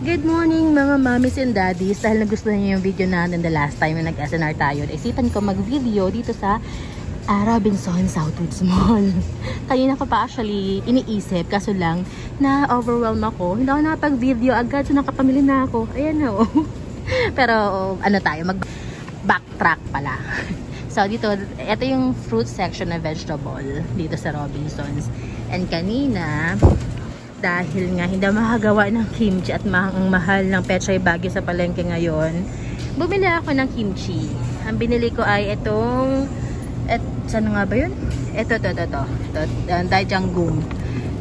Good morning mga mommies and daddies. Dahil nagustuhan niyo yung video natin the last time na nag-SNR tayo, isipan ko mag-video dito sa Robinson Southwoods Mall. Kanina ko pa actually iniisip, kaso lang na-overwhelm ako. Hindi ako nakapag-video agad, so nakapamili na ako. Ayan na oh. Pero ano tayo, mag-backtrack pala. So dito, ito yung fruit section na vegetable dito sa Robinsons. And kanina, dahil nga hindi makagawa ng kimchi at ang mahal ng Pechay Baguio sa palengke ngayon, bumili ako ng kimchi. Ang binili ko ay itong, saan nga ba yun? Ito, Daejeongung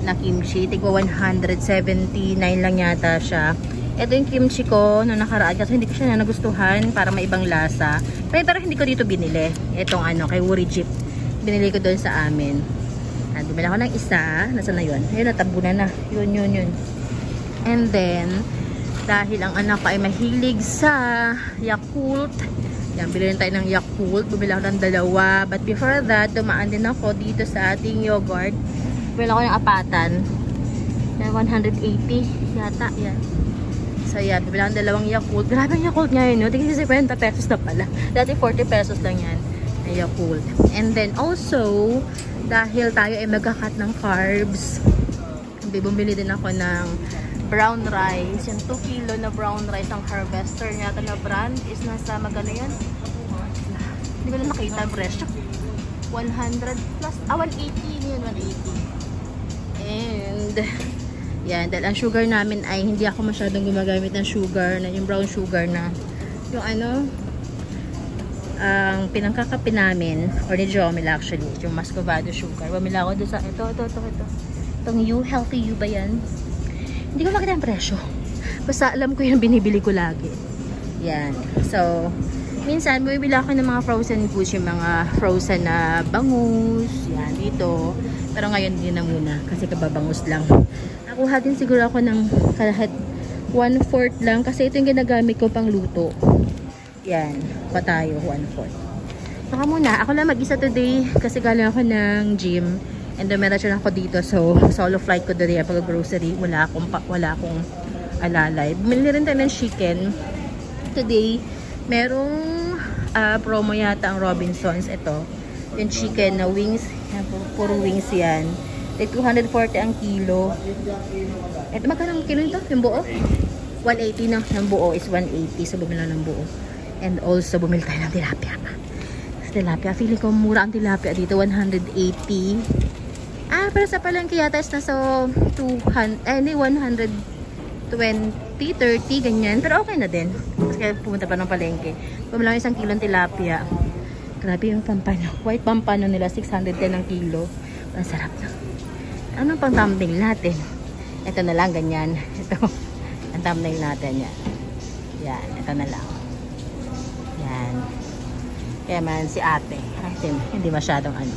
na kimchi. Tigwa 179 lang yata siya. Ito yung kimchi ko noong nakaraan kasi hindi ko siya nagustuhan para may ibang lasa. Pero hindi ko dito binili. Itong kay Wuri Jeep. Binili ko doon sa amin. Bumili ako ng isa. Nasaan na yun? Ayun, natabunan na. Yun. And then, dahil ang anak ko ay mahilig sa Yakult. Yan, bilhin tayo ng Yakult. Bumili ako ng dalawa. But before that, dumaan din ako dito sa ating yogurt. Bumili ako ng apatan. Na 180 yata. Yan. So yan, bumili ako ng dalawang Yakult. Grabe ang Yakult ngayon, no? Tingin 50 pesos na pala. Dati 40 pesos lang yan. Na Yakult. And then also, dahil tayo ay magkakat ng carbs, bumili din ako ng brown rice. Yung 2 kilo na brown rice ang Harvester yata na brand is nasa magano yan? Hindi ko na nakita ang presyo. 100 plus, 180 yun, 180. And yan, dahil ang sugar namin ay hindi ako masyadong gumagamit ng sugar, na yung brown sugar na yung ang pinangkakape namin, or ni Jomel actually, yung Muscovado sugar. Bumila ako doon sa ito. Itong You, Healthy You ba yan? Hindi ko makita ang presyo. Basta alam ko yung binibili ko lagi. Yan. So, minsan, bumibili ako ng mga frozen foods, yung mga frozen na bangus. Yan, dito. Pero ngayon din na muna, kasi kababangus lang. Nakuha din siguro ako ng kahit 1/4 lang, kasi ito yung ginagamit ko pang luto. Yan, pa tayo, 1/4. Saka muna, ako lang mag-isa today kasi galing ako ng gym and dumiretso ako dito, so solo flight ko today pag grocery, wala akong alalay. Bumili rin tayo ng chicken. Today, merong promo yata ang Robinsons. Ito, yung chicken na wings, puro wings yan. 240 ang kilo. Ito, magkano ang kilo nito? Yung buo? 180 na. Yung buo is 180. So, bumili ng buo. And also, bumili tayo ng tilapia. Tilapia. Feeling ko mura ang tilapia dito. 180. Pero sa palengke yata is nasa 120, 30, ganyan. Pero okay na din. Kasi pumunta pa ng palengke. Bumili lang 1 kilong tilapia. Grabe yung pampano. White pampano nila. 610 ang kilo. Ang sarap na. Anong pang thumbnail natin? Ito na lang, ganyan. Ito. Ang thumbnail natin yan. Yan. Ito na lang. Yan. Kaya man si ate. Hindi masyadong ano.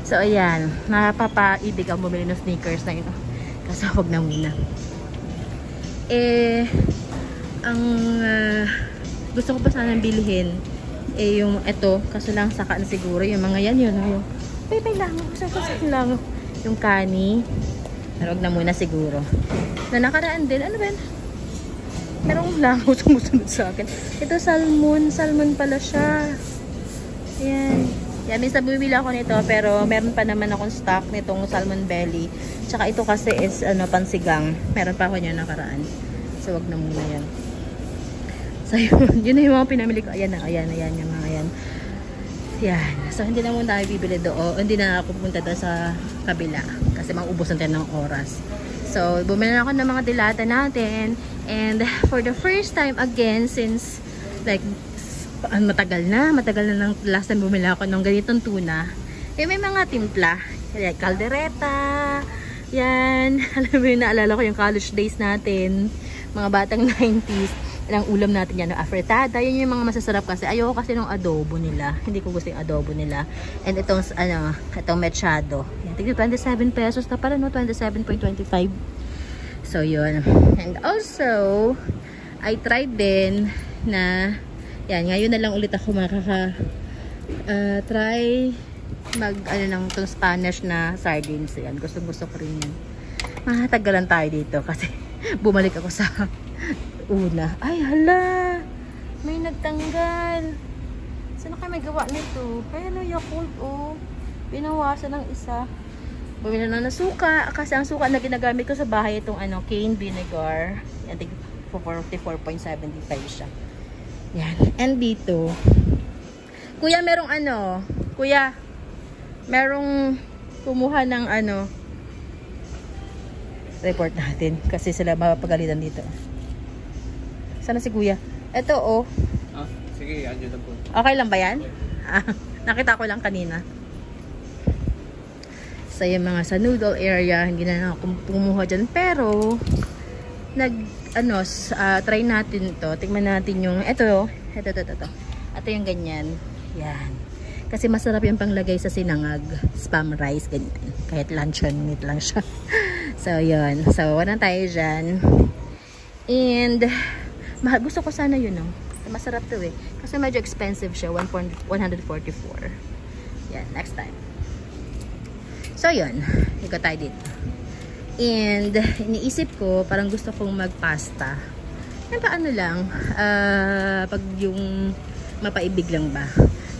So, ayan. Napapaibig ang bumili ng sneakers na ito. Kasi huwag na muna. Gusto ko pa sanang bilhin. Yung ito. Kaso lang saka na siguro. Yung mga yan yun. May lang. Sasasakit lang. Yung kani. Pero huwag na muna siguro. Na nakaraan din. Ano ba yan? Merong langaw sumusunod sa akin. Ito salmon. Salmon pala siya. Ayan. Yan, minsan bumili ako nito. Pero meron pa naman akong stock nitong salmon belly. Tsaka ito kasi is pansigang. Meron pa ako niya nakaraan. So wag na muna yan. So yun na yung mga pinamili ko. Ayan na. Ayan yung mga yan. Yan. So hindi na muna tayo bibili doon. Hindi na ako pupunta doon sa kabila. Kasi mauubusan tayo ng oras. So bumili na ako ng mga dilata natin. And for the first time again, since like matagal na ng last time bumili ako ng ganitong tuna, may mga timpla, like caldereta, yan. Alam mo yun, naalala ko yung college days natin, mga batang 90s. Ang ulam natin yan, afritada, yun yung mga masasarap kasi. Ayoko kasi ng adobo nila, hindi ko gusto yung adobo nila. And itong mechado, yan, 27 pesos na pala, no? 27.25. So yun. And also I tried din na yan, ngayon na lang ulit ako try ng Spanish na sardines. Yan, gusto ko rin yan. Matagalan tayo dito kasi bumalik ako sa una. Ay, hala! May nagtanggal. Saan kayo may gawa nito? Ay, ano, Yakult, oh. Pinawasan ng isa. Bumili na ng suka. Kasi ang suka na ginagamit ko sa bahay, itong ano, cane vinegar. I think 44.75 siya. Yan. And dito, kuya, merong ano, kuya, merong kumuha ng ano, report natin. Kasi sila mapapagalitan dito. Sana si kuya. Ito, oh. Ah, sige, andyan na po. Okay lang ba yan? Ah, nakita ko lang kanina. So, yung mga sa noodle area, hindi na ako pumuha dyan. Pero, try natin to. Tingnan natin yung, ito. Ito yung ganyan. Yan. Kasi masarap yung panglagay sa sinangag. Spam rice, ganyan. Kahit luncheon meat lang siya. So, yun. So, wala tayo dyan. And, gusto ko sana yun, no? Masarap to eh. Kasi medyo expensive siya. 144. Yan, next time. So, yun. Ikot tayo dito. And, iniisip ko, parang gusto kong magpasta. Yan pa ano lang. Pag yung mapaibig lang ba.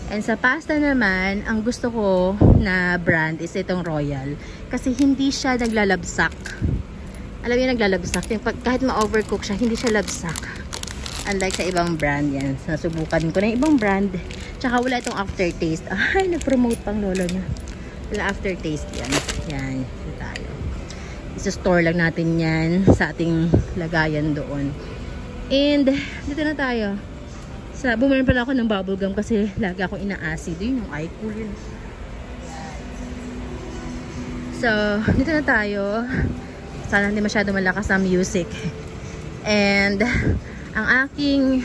And sa pasta naman, ang gusto ko na brand is itong Royal. Kasi hindi siya naglalabsak. Alam mo yung naglalabsak. Yung kahit ma-overcook siya, hindi siya labsak. Unlike sa ibang brand yan. Nasubukan ko na yung ibang brand. Tsaka wala itong aftertaste. Ay, nag-promote pang lolo niya. Wala aftertaste yan. Yan. Ito tayo. Isa-store lang natin yan sa ating lagayan doon. And, dito na tayo. Bumili pala ako ng bubble gum kasi lagi akong ina-acid. Yun yung iCool yun. So, dito na tayo. Sana hindi masyado malakas ang music. And, ang aking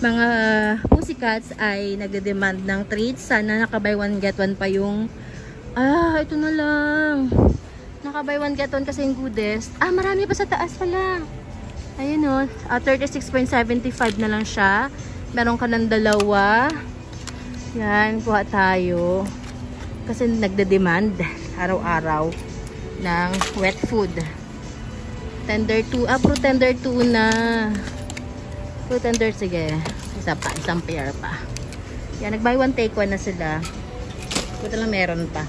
mga pussycats ay nagde-demand ng treats. Sana naka-buy one get one pa yung ito na lang. Naka-buy one get one kasi yung goodest. Marami pa sa taas pala. Ayun o. 36.75 na lang siya. Meron ka ng dalawa. Yan. Kuha tayo. Kasi nagde-demand araw-araw ng wet food. Tender 2. Pro tender 2 na. Pro tender, sige. Isa pa. Isang pair pa. Yan. Nag-buy one take one na sila. Buta lang meron pa.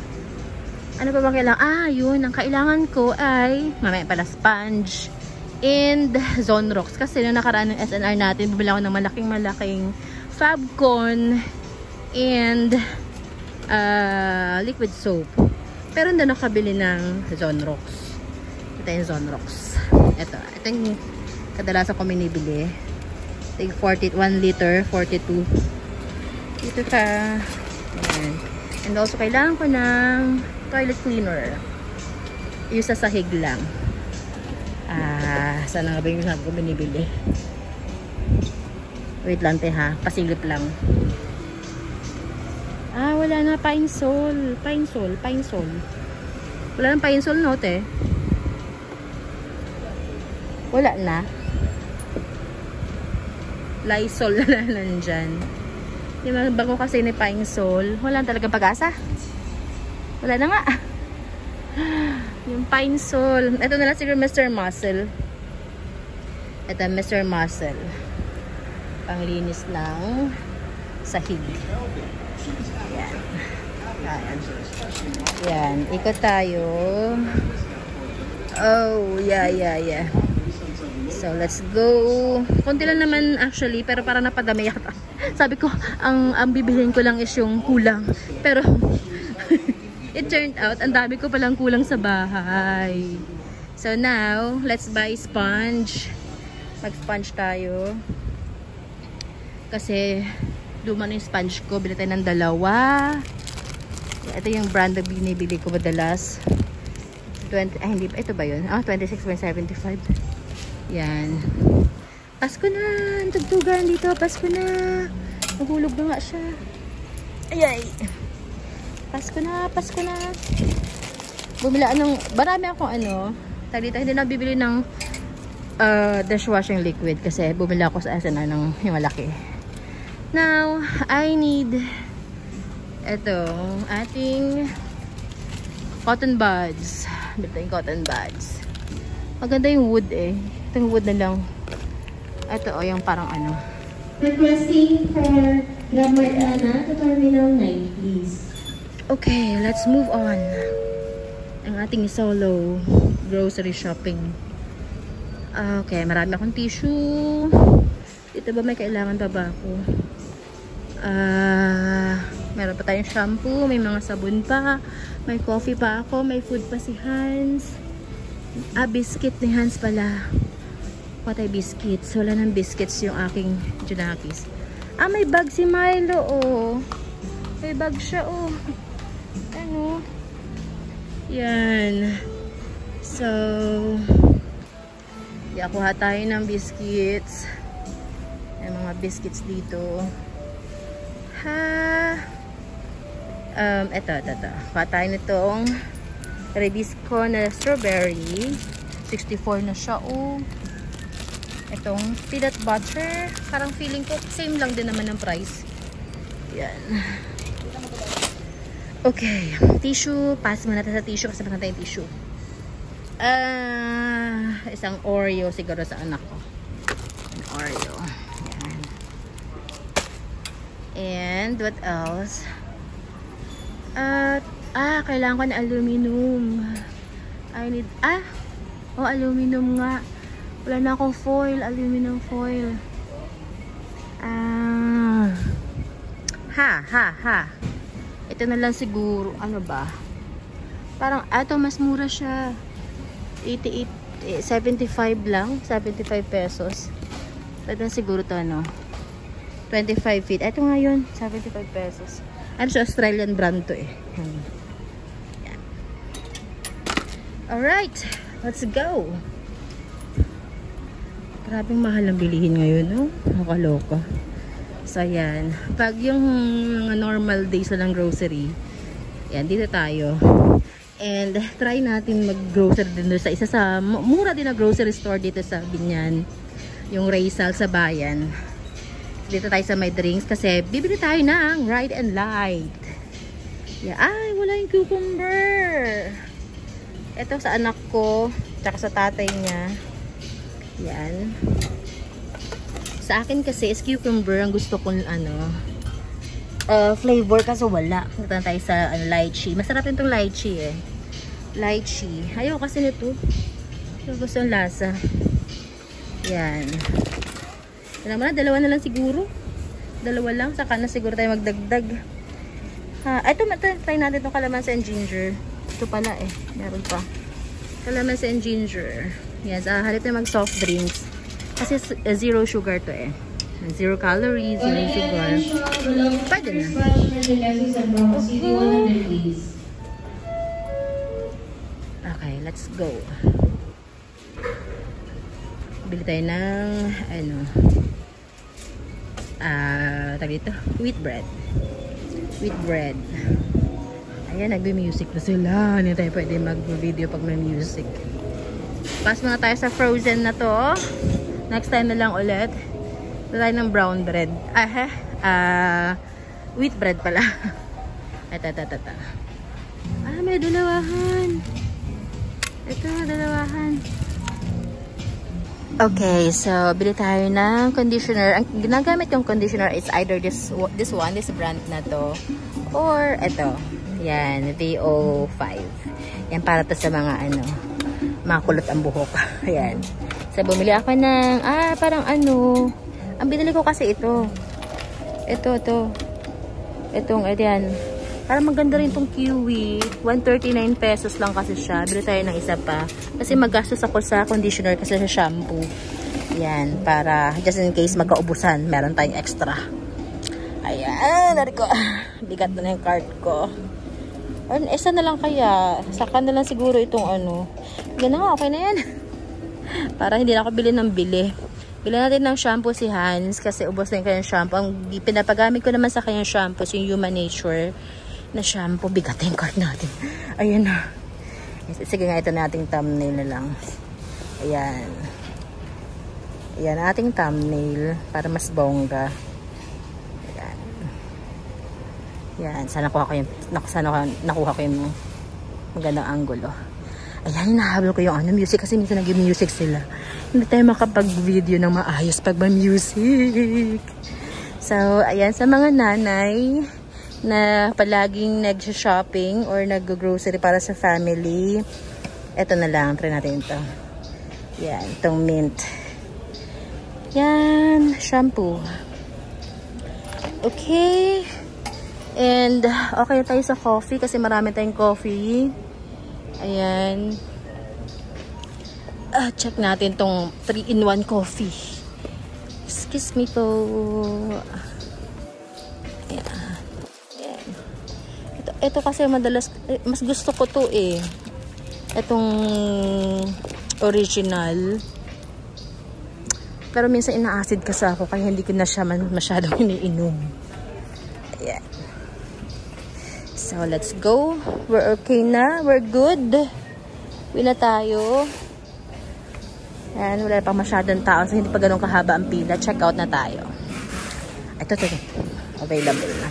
Ano pa bang kailangan? Yun. Ang kailangan ko ay mamaya pala sponge and Zonrox. Kasi nung nakaraan ng SNR natin, bibili ako ng malaking Fabcon and liquid soap. Pero hindi nakabili ng Zonrox. Ito yung Zonrox. Ito yung kadalasan ko minibili. Ito yung 1 liter, 42. Dito ka. Ayan. And also, kailangan ko ng toilet cleaner. Yung sa sahig lang. Saan nga ba yung sabi ko binibili? Wait lang, te ha. Pasilip lang. Wala na. Pine Sol. Wala nang Pine Sol, no, te? Wala na. Lysol na nandyan. Yung bago kasi ni Pine Sol. Wala talagang pag-asa. Wala na nga. Yung Pine Sol. Ito na lang siguro Mr. Muscle. Ito Mr. Muscle. Panglinis ng sahig. Yan. Yan. Ikot tayo. Oh, yeah. So, let's go. Konti lang naman actually, pero parang napadami yata. Sabi ko, ang bibilhin ko lang is yung kulang. Pero, it turned out, ang dami ko palang kulang sa bahay. So now, let's buy sponge. Mag-sponge tayo. Kasi, luma na yung sponge ko. Bili tayo ng dalawa. Ito yung brand na binibili ko madalas. 20, hindi pa. Ito ba yun? 26.75. Yan. Pasko na. Ang tugtugan dito. Pasko na. Nahulog na nga siya. Ayay. Pasko na. Bumila marami akong dito hindi na bibili ng dishwashing liquid kasi bumila ako sa SNR ng malaki. Now, I need ating cotton buds. Bili tayong cotton buds. Maganda yung wood eh. Ito yung wood na lang. Ito o, yung parang ano. Requesting for Grammar Ana to Terminal 9, please. Okay, let's move on. Ang ating solo grocery shopping. Okay, marami akong tissue. Dito ba may kailangan pa ba ako? Meron pa tayong shampoo, may mga sabon pa, may coffee pa ako, may food pa si Hans. Biscuit ni Hans pala. Patay biscuits. Wala ng biscuits yung aking Junakis. May bag si Milo, oh. May bag siya, oh. Ano? Yan. So, kuha tayo ng biscuits. May mga biscuits dito. Ito. Kuha tayo nitong Redisco na strawberry. 64 na siya, oh. Itong peanut butter. Parang feeling ko, same lang din naman ng price. Yan. Okay. Tissue. Pass mo natin sa tissue kasi maganda yung tissue. Isang Oreo siguro sa anak ko. An Oreo. Yan. And what else? Kailangan ko ng aluminum. I need, aluminum nga. Wala na akong foil, aluminum foil. Ito na lang siguro. Ano ba? Parang, ito mas mura siya. 75 lang. 75 pesos. Ito na siguro to, ano? 25 feet. Ito nga yun. 75 pesos. Ano siya? Australian brand to eh. Yan. Alright. Let's go. Grabing mahal ang bilihin ngayon, no? Nakaloka. So, ayan. Pag yung mga normal days na ng grocery, yan, dito tayo. And, try natin mag-grocery din sa isa sa, mura din na grocery store dito sa Binyan. Yung Raysal sa bayan. Dito tayo sa may drinks kasi bibili tayo ng Ride and Light. Yeah. Wala yung cucumber. Ito sa anak ko, tsaka sa tatay niya. Yan. Sa akin kasi is cucumber ang gusto kong flavor kasi wala. Punta tayo sa lychee. Masarap yung itong lychee eh. Lychee. Ayaw kasi nito. Gusto yung lasa. Yan. Alam mo na, dalawa na lang siguro. Dalawa lang. Saka na siguro tayo magdagdag. Ito, try natin itong kalamansi and ginger. Ito pala eh. Meron pa. Kalamansi and ginger. Yes, halip na mag soft drinks. Kasi zero sugar to eh. Zero calories, zero sugar. Pwede na. Okay, let's go. Bili tayo ng tawag ito, wheat bread. Wheat bread. Ayan, nagbe-music na sila. Hindi tayo pwede mag-video pag may music. Pass muna tayo sa frozen na to. Next time na lang ulit. Ito tayo ng brown bread. Wheat bread pala. Ito. May dalawahan. Ito, dalawahan. Okay, so bili tayo ng conditioner. Ang ginagamit yung conditioner is either this brand na to, or ito. Yan, VO5. Yan para to sa mga makulot ang buhok. Ayan. So, bumili ako ng, ang binili ko kasi ito. Itong, ayan. Parang maganda rin itong kiwi. 139 pesos lang kasi siya. Bili tayo ng isa pa. Kasi magastos ako sa conditioner kasi sa shampoo. Ayan. Para, just in case magkaubusan, meron tayong extra. Ayan. Nari ko. Bigat na yung cart ko. Isa na lang kaya. Saka na lang siguro itong Ganun nga, okay na yan. Para hindi na ako bili ng bili. Bili natin ng shampoo si Hans kasi ubos na yung kanyang shampoo. Ang pinapagamit ko naman sa kanyang shampoo yung Human Nature na shampoo. Bigat yung cart natin. Ayan na. Sige nga, ito na ating thumbnail na lang. Ayan. Ayan, ating thumbnail para mas bongga. Ayan. Ayan. Sana nakuha ko yung magandang angulo. Ayan, hinahabol ko yung music kasi minsan nag-music sila. Hindi tayo makapag-video ng maayos pag ma-music. So, ayan, sa mga nanay na palaging nag-shopping or nag-grocery para sa family, eto na lang, try natin ito. Yan, itong mint. Yan, shampoo. Okay. And, okay tayo sa coffee kasi marami tayong coffee. Ayan. Check natin tong 3-in-1 coffee. Excuse me po. Ayan. Ayan. Ito kasi madalas, mas gusto ko to eh. Itong original. Pero minsan ina-acid kasi ako kaya hindi ko na siya masyadong iniinom. Ayan. So, let's go. We're okay na. We're good. Uwi na tayo. Ayan, wala pa masyadong tao. So, hindi pa ganun kahaba ang pila. Check out na tayo. Ito. Available na.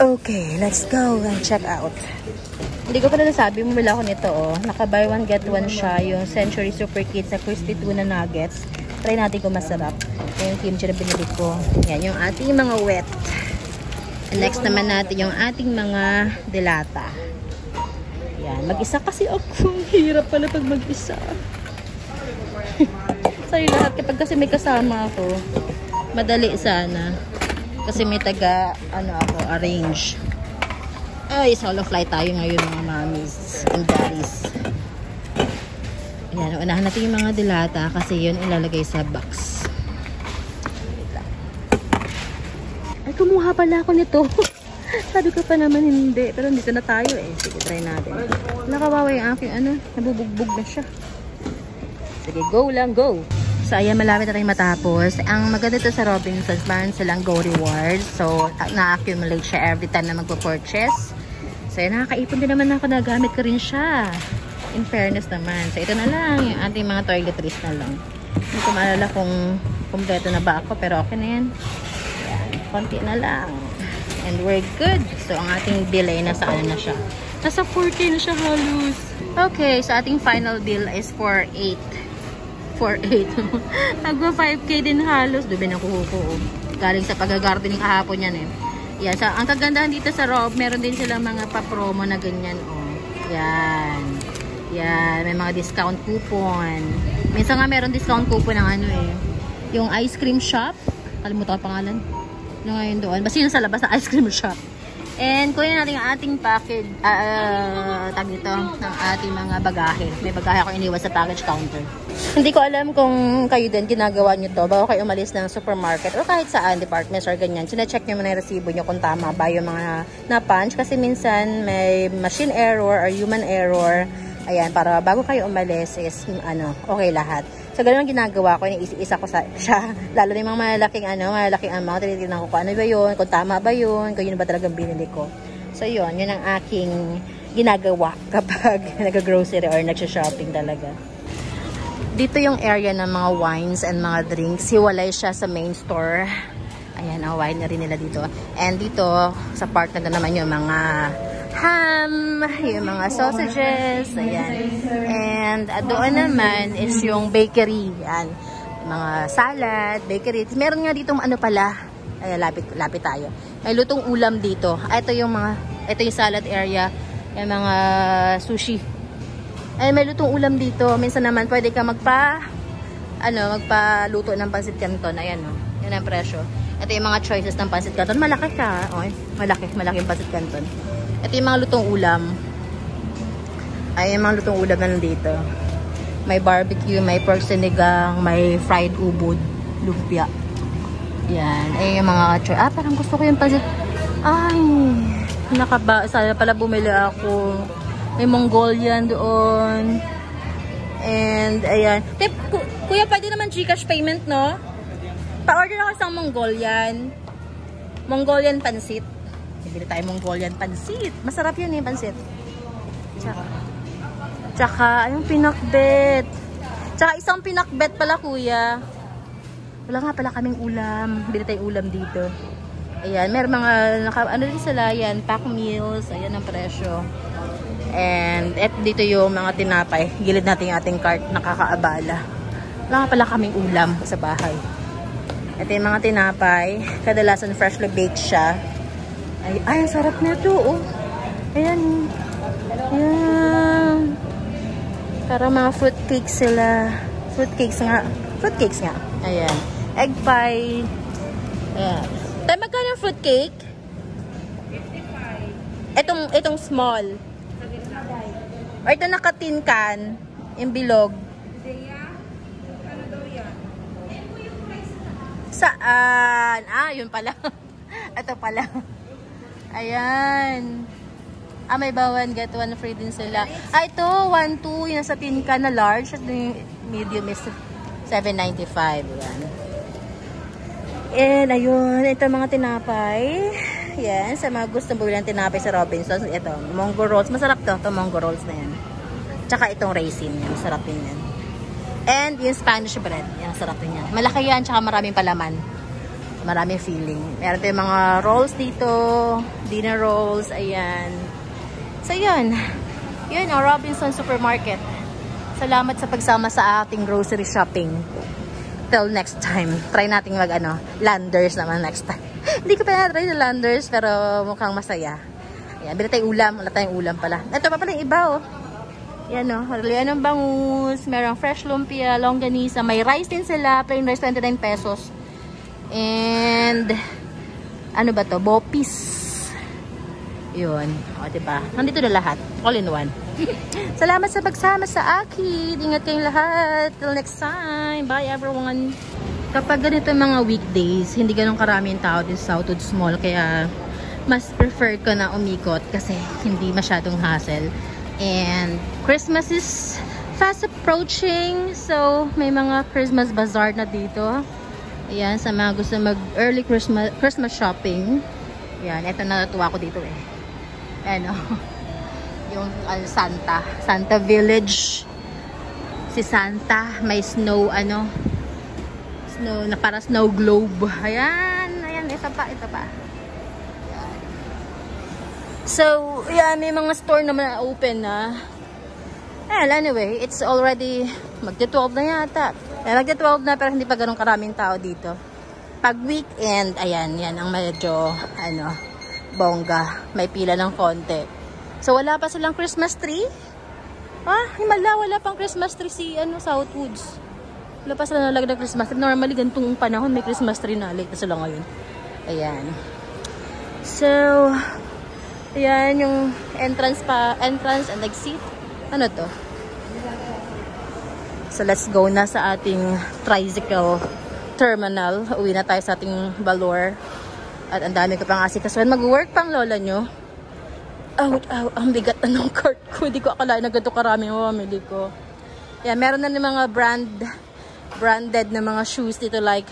Okay, let's go and check out. Hindi ko pala nasabi, bumila ako nito, oh. Naka buy one get one siya. Yung Century Super Kids sa crispy tuna nuggets. Try natin kung masarap. Yung kimchi na binili ko. Yan, yung ating mga wet. Next naman natin yung ating mga delata. Yan. Mag-isa kasi ako. Hirap pala pag mag-isa. Sorry lahat. Kapag kasi may kasama ako, madali sana. Kasi may taga, arrange. Ay, solo flight tayo ngayon mga mommies and daddies. Yan. Unahan natin yung mga delata kasi yun ilalagay sa box. Ay, kumuha pala ako nito. Sabi ko pa naman hindi. Pero dito na tayo eh. Sige, try natin. Nakawawa yung aking nabubugbog na siya. Sige, go lang, go. So, ayan, malapit na tayo matapos. Ang maganda ito sa Robinsons, meron silang Go Rewards. So, na-accumulate siya every time na magpo-purchase. So, ayan, nakakaipon din naman ako. Nagamit ko rin siya. In fairness naman. So, ito na lang. Yung ating mga toiletries na lang. Hindi ko maalala kung kompleto na ba ako. Pero okay na yan. Konti na lang. And we're good. So, ang ating bill ay nasa na siya. Nasa 4K na siya halos. Okay, so ating final bill is 4.8. 4.8. Nagwa 5K din halos. Doon na kuko. Galing sa pag-gardening kahapon yan eh. Yan. So, ang kagandahan dito sa Rob, meron din silang mga pa-promo na ganyan. Oh. Yan. Yan. May mga discount coupon. Minsan nga meron discount coupon ng yung ice cream shop. Kalimutan ko pangalan. Ngayon doon. Basta yun sa labas na ice cream shop. And kunin natin ang ating package, tag dito, ng ating mga bagahe. May bagahe ako iniwan sa package counter. Hindi ko alam kung kayo din ginagawa nyo to bago kayo umalis ng supermarket o kahit saan, department or ganyan. Sinecheck nyo muna yung resibo nyo kung tama ba yung mga na-punch. Kasi minsan may machine error or human error. Ayan, para bago kayo umalis is, okay lahat. So, ganun ang ginagawa ko. Isa ko siya. Lalo na yung mga malalaking amount. Tinitignan ko kung ano ba yun, kung tama ba yun, kung yun ba talagang binili ko. So, yun ang aking ginagawa kapag nag-grocery or nag-shopping talaga. Dito yung area ng mga wines and mga drinks. Hiwalay siya sa main store. Ayan, ang wine na rin nila dito. And dito, sa part na naman yung mga ham, yung mga sausages, ayan. And doon naman is yung bakery, yan. Mga salad, bakery. Meron nga dito ayan, lapit tayo. May lutong ulam dito. Ito yung salad area, yung mga sushi. Ay, may lutong ulam dito. Minsan naman pwede ka magpaluto ng pansit canton. Ayan, yun ang presyo. Ito yung mga choices ng pansit canton. Malaki ka. Malaki yung pansit canton. Ito yung mga lutong ulam. Ay, yung mga lutong ulam na nandito. May barbecue, may pork sinigang, may fried ubod, lumpia. Yan. Ay, yung mga choice. Parang gusto ko yung pansit. Ay, sana pala bumili ako. May Mongolian doon. And, ayan. Kuya, pwede naman Gcash payment, no? Pa-order ako isang Mongolian. Mongolian pansit. Bili tayo Mongolian pansit. Masarap yun pansit. Tsaka, yung pinakbet. Tsaka isang pinakbet pala, kuya. Wala nga pala kaming ulam. Bili tayo ulam dito. Ayan, may mga, din sila, yan, pack meals. Ayan ang presyo. And dito yung mga tinapay. Gilid natin yung ating cart. Nakakaabala. Wala pala kaming ulam sa bahay. Ito yung mga tinapay. Kadalasan freshly baked siya. Ay, ang sarap na ito. Oh. Ayan. Ayan. Parang mga fruitcakes sila. Fruitcakes nga. Ayan. Egg pie. Ayan. Tayo magkano yung fruitcake? 55. Itong small. Or ito naka-tin can. Yung bilog. Ano daw yan? Saan? Yun pala. Ito pala. Ayan. May bawan, get one free din sila. Ito, 1-2. Yung nasa tin can na large. At yung medium is 7.95. Ayan. And ayun, ito mga tinapay. Yan, sa mga gustong bumili ng tinapay sa Robinsons. Ito, Mongo Rolls. Masarap to Mongo Rolls na yan. Tsaka itong raisin. Yan, masarap din yan. And yung Spanish bread. Yan, masarap din yan. Malaki yan, tsaka maraming palaman. Maraming filling. Meron tayong mga rolls dito. Dinner rolls. Ayan. So, yun. Yun, ang Robinsons Supermarket. Salamat sa pagsama sa ating grocery shopping. Till next time. Try natin Landers naman next time. Hindi ko pa na-try sa Landers, pero mukhang masaya. Ayan, bili tayong ulam. Wala tayong ulam pala. Ito pa pala yung iba, oh. Yan, oh. Yan ang bangus. Merong fresh lumpia, longganisa. May rice din sila. Plain rice, 29 pesos. And, ano ba to? Bopis. Yun. O, diba? Nandito na lahat. All in one. Salamat sa pagsama sa akin. Ingat kayong lahat. Till next time. Bye, everyone. Kapag ganito mga weekdays, hindi ganun karaming tao din sa Southwoods Mall. Kaya, mas prefer ko na umikot kasi hindi masyadong hassle. And, Christmas is fast approaching. So, may mga Christmas bazaar na dito. Ayan, sa mga gusto mag-early Christmas shopping. Ayan, eto natuwa ko dito eh. Ano, yung Santa Village. Si Santa, may snow, snow, na para snow globe. Ayan, ito pa. Ayan. So, ayan, may mga store naman na open na. Well, anyway, it's already magti-12 na yata. Magti-12 na pero hindi pa ganun karaming tao dito. Pag weekend, ayan, yan ang medyo, bongga. May pila ng konti. So, wala pa silang Christmas tree. Himala, wala pang Christmas tree si, Southwoods. Wala pa sila nalagay ng Christmas tree. Normally, ganitong panahon, may Christmas tree na. Late na sila ngayon. Ayan. So, ayan, yung entrance and exit. Ano to? So, let's go na sa ating tricycle terminal. Uwi na tayo sa ating Valor. At ang dami ko pang asikasuhan. Mag-work pang lola nyo. Ang bigat na ng cart ko. Hindi ko akalain na ganito karami yung mamili ko. Yan, meron na ng mga branded na mga shoes dito like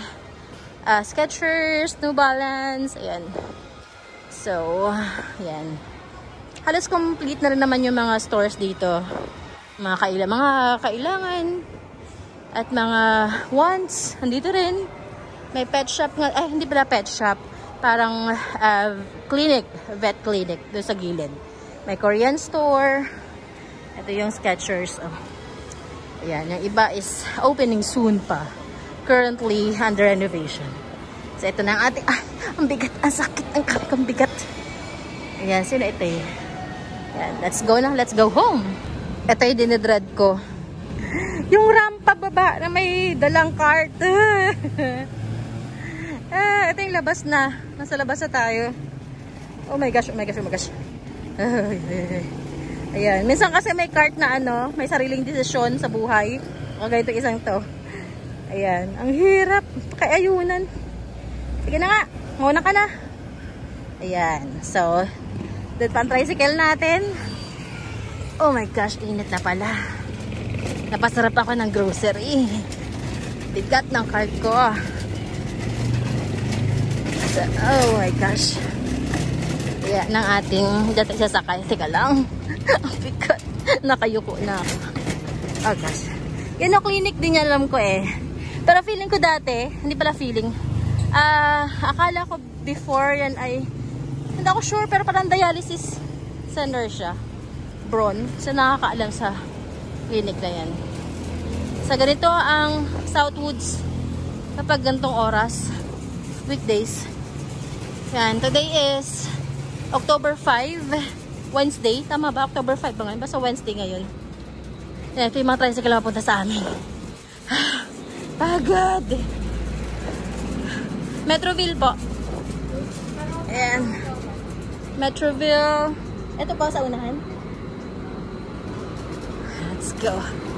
Skechers, New Balance. Ayan. So, yan. Halos complete na rin naman yung mga stores dito. Mga kailangan. At mga wants. Nandito rin. May pet shop nga. Hindi pala pet shop. Parang clinic, vet clinic doon sa gilid. May Korean store. Ito yung Skechers. Ayan, yung iba is opening soon pa. Currently under renovation. So ito na ang ating, ang bigat, ang sakit, ang bigat. Ayan, sino ito eh? Ayan, let's go na, let's go home. Ito yung dinidread ko. Yung rampa baba na may dalang cart. Ito yung labas na. Nasa labas na tayo. Oh my gosh. Ayan. Minsan kasi may cart na may sariling desisyon sa buhay. O ganito isang to. Ayan. Ang hirap. Kayayunan. Sige na nga. Muna ka na. Ayan. So, doon pa ang tricycle natin. Oh my gosh. Init na pala. Napasarap ako ng grocery. Bigat ng cart ko. Oh my gosh. Yan ng ating dating sasakay. Teka lang. Ang bigat. Nakayuko na ako. Oh gosh. Yan o, clinic din yan, alam ko eh. Pero feeling ko dati, hindi pala feeling. Akala ko before yan ay, hindi ako sure, pero parang dialysis center siya. apron sa nakakaalam sa clinic na yan. Sa ganito ang Southwoods kapag gantong oras, weekdays. Yan, today is October 5, Wednesday. Tama ba? October 5 ba ngayon? Basta Wednesday ngayon. Yan, ito yung mga tricycle na mapunta sa amin. Pagod! Metroville po. Ayan. Metroville. Ito po sa unahan. Let's go.